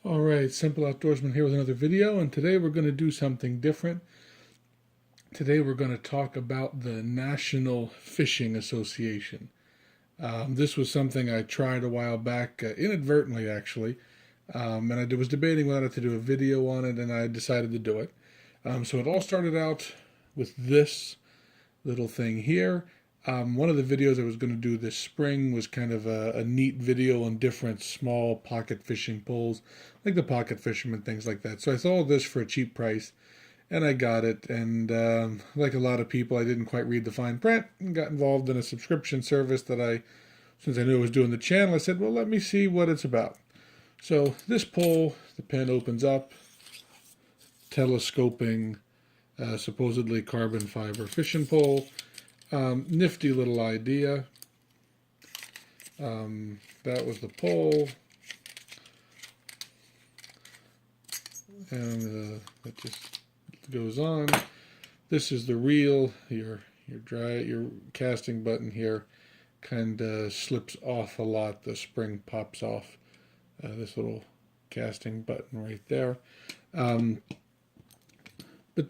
All right, Simple Outdoorsman here with another video, and today we're going to do something different. Today we're going to talk about the National Fishing Association. This was something I tried a while back, inadvertently actually, and I was debating whether to do a video on it, and I decided to do it. So it all started out with this little thing here. One of the videos I was going to do this spring was kind of a neat video on different small pocket fishing poles, like the pocket fisherman, things like that. So I saw this for a cheap price, and I got it. And like a lot of people, I didn't quite read the fine print and got involved in a subscription service that since I knew I was doing the channel, I said, well, let me see what it's about. So this pole, the pen opens up, telescoping, supposedly carbon fiber fishing pole. Nifty little idea. That was the pole, and it just goes on. This is the reel. Your casting button here kind of slips off a lot. The spring pops off. This little casting button right there. But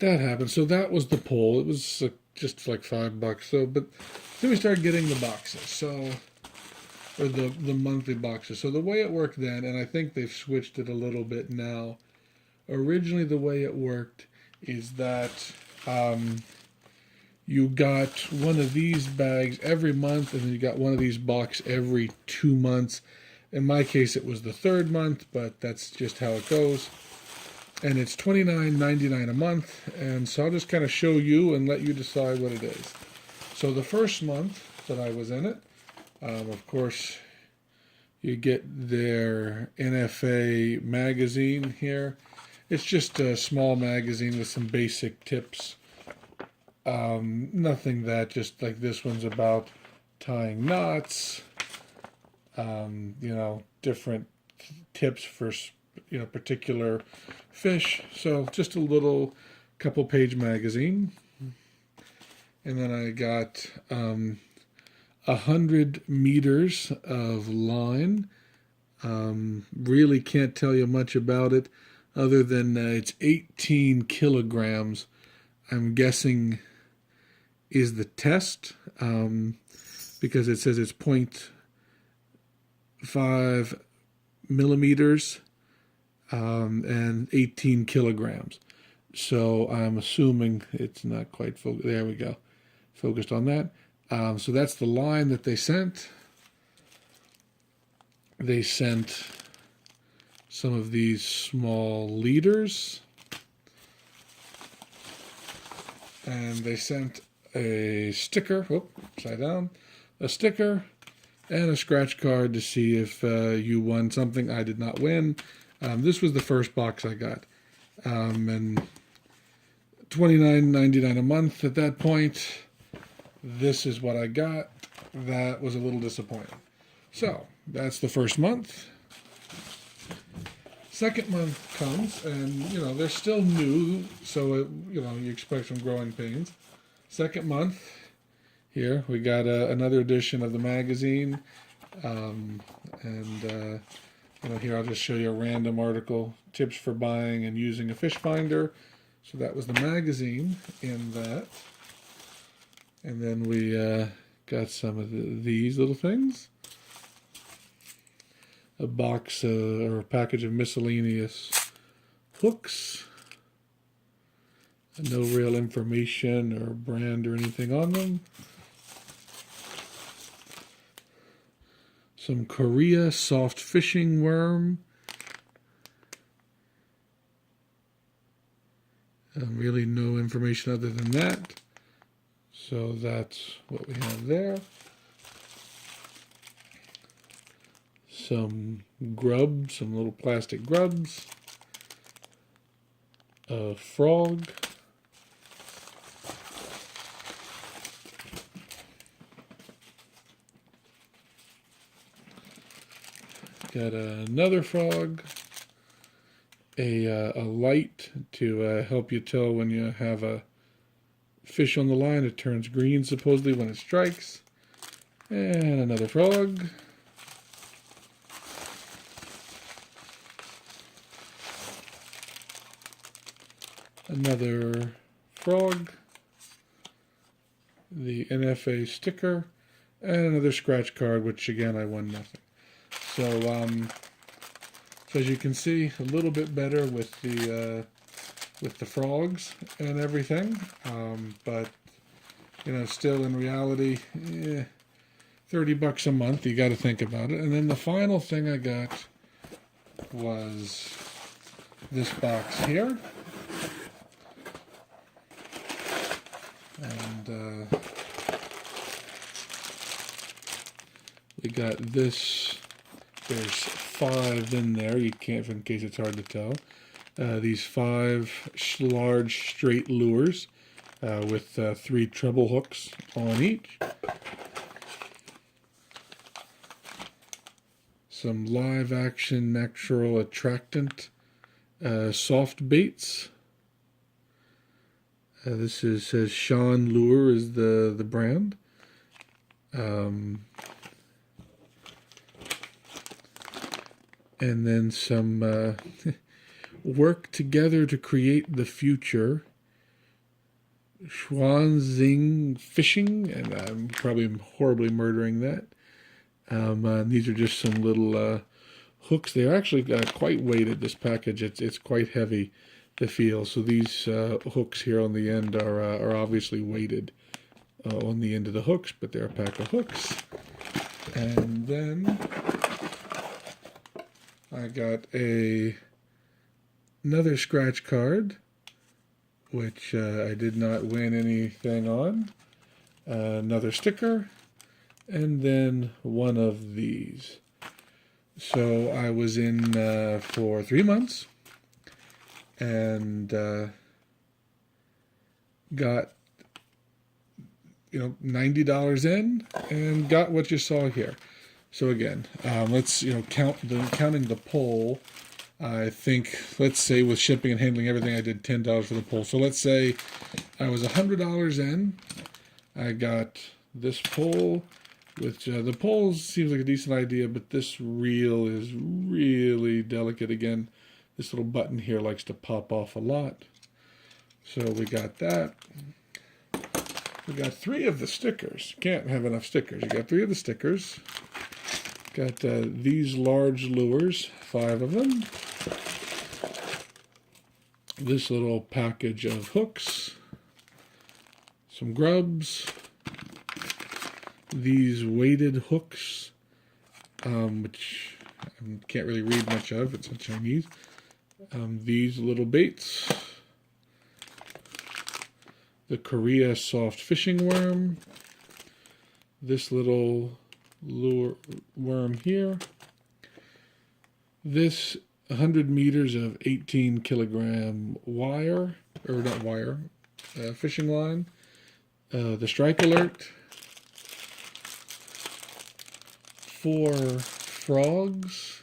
that happened. So that was the pole. It was just like $5. So, but then we started getting the boxes. Or the monthly boxes. So the way it worked then, and I think they've switched it a little bit now. Originally, the way it worked is that you got one of these bags every month, and then you got one of these boxes every 2 months. In my case, it was the third month, but that's just how it goes. And it's $29.99 a month, and so I'll just kind of show you and let you decide what it is. So the first month that I was in it, of course, you get their NFA magazine here. It's just a small magazine with some basic tips. Nothing that, just like this one's about tying knots, different tips for particular fish. So just a little couple page magazine. And then I got 100 meters of line. Really can't tell you much about it other than it's 18 kilograms. I'm guessing is the test because it says it's 0.5 millimeters and 18 kilograms. So I'm assuming it's not quite focused. There we go. Focused on that. So that's the line that they sent. They sent some of these small leaders. And they sent a sticker, upside down, a sticker and a scratch card to see if you won something. I did not win. This was the first box I got. And $29.99 a month at that point. This is what I got. That was a little disappointing. So that's the first month. Second month comes, and they're still new, so you expect some growing pains. Second month, here we got another edition of the magazine, here I'll just show you a random article: tips for buying and using a fish finder. So that was the magazine in that. And then we got some of these little things. A box or a package of miscellaneous hooks. No real information or brand or anything on them. Some Korea soft fishing worm. Really no information other than that. So that's what we have there. Some grubs, some little plastic grubs. A frog. Got another frog. A light to help you tell when you have a fish on the line. It turns green supposedly when it strikes. And another frog. another frog, the NFA sticker, and another scratch card, which again I won nothing. So, so as you can see, a little bit better with the frogs and everything, but you know, still in reality, $30 a month. You got to think about it. And then the final thing I got was this box here, and we got this. There's 5 in there. You can't, in case it's hard to tell. These 5 large straight lures with 3 treble hooks on each. Some live action natural attractant soft baits. This says Sean Lure is the brand. And then some work together to create the future. Schwanzing fishing, and I'm probably horribly murdering that. These are just some little hooks. They're actually quite weighted. This package, it's quite heavy to feel. So these hooks here on the end are obviously weighted on the end of the hooks, but they're a pack of hooks. And then I got another scratch card, which I did not win anything on. Another sticker, and then one of these. So I was in for 3 months, and got $90 in, and got what you saw here. So again, let's counting the pole. I think, let's say with shipping and handling everything, I did $10 for the pole. So let's say I was $100 in. I got this pole, which the pole seems like a decent idea, but this reel is really delicate. Again, this little button here likes to pop off a lot. So we got that. We got 3 of the stickers. Can't have enough stickers. You got 3 of the stickers. Got these large lures, 5 of them. This little package of hooks. Some grubs. These weighted hooks, which I can't really read much of. It's in Chinese. These little baits. The Korea soft fishing worm. This little lure worm here. This 100 meters of 18 kilogram wire, or not wire, fishing line. The strike alert. 4 frogs.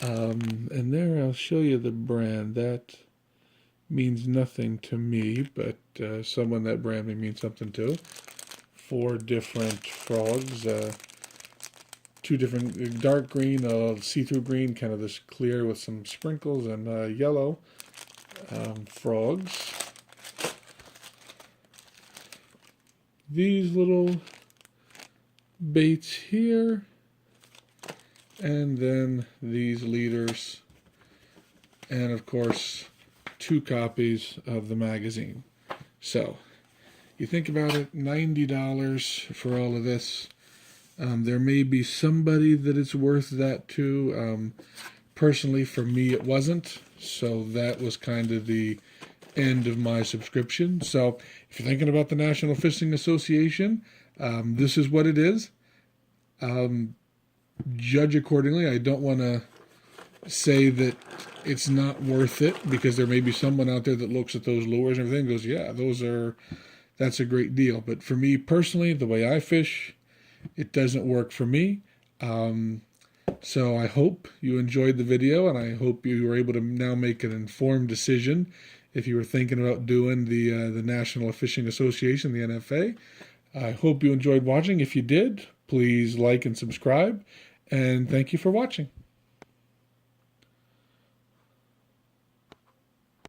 And there I'll show you the brand. That means nothing to me, but someone that brand may mean something to. 4 different frogs. 2 different dark green, see-through green, kind of this clear with some sprinkles, and yellow frogs. These little baits here, and then these leaders, and of course 2 copies of the magazine. So you think about it, $90 for all of this. There may be somebody that it's worth that to. Personally, for me, it wasn't. So that was kind of the end of my subscription. So if you're thinking about the National Fishing Association, this is what it is. Judge accordingly. I don't want to say that it's not worth it, because there may be someone out there that looks at those lures and everything and goes, yeah, that's a great deal. But for me personally, the way I fish, it doesn't work for me. So I hope you enjoyed the video, and I hope you were able to now make an informed decision if you were thinking about doing the National Fishing Association, the NFA. I hope you enjoyed watching. If you did, please like and subscribe, and thank you for watching.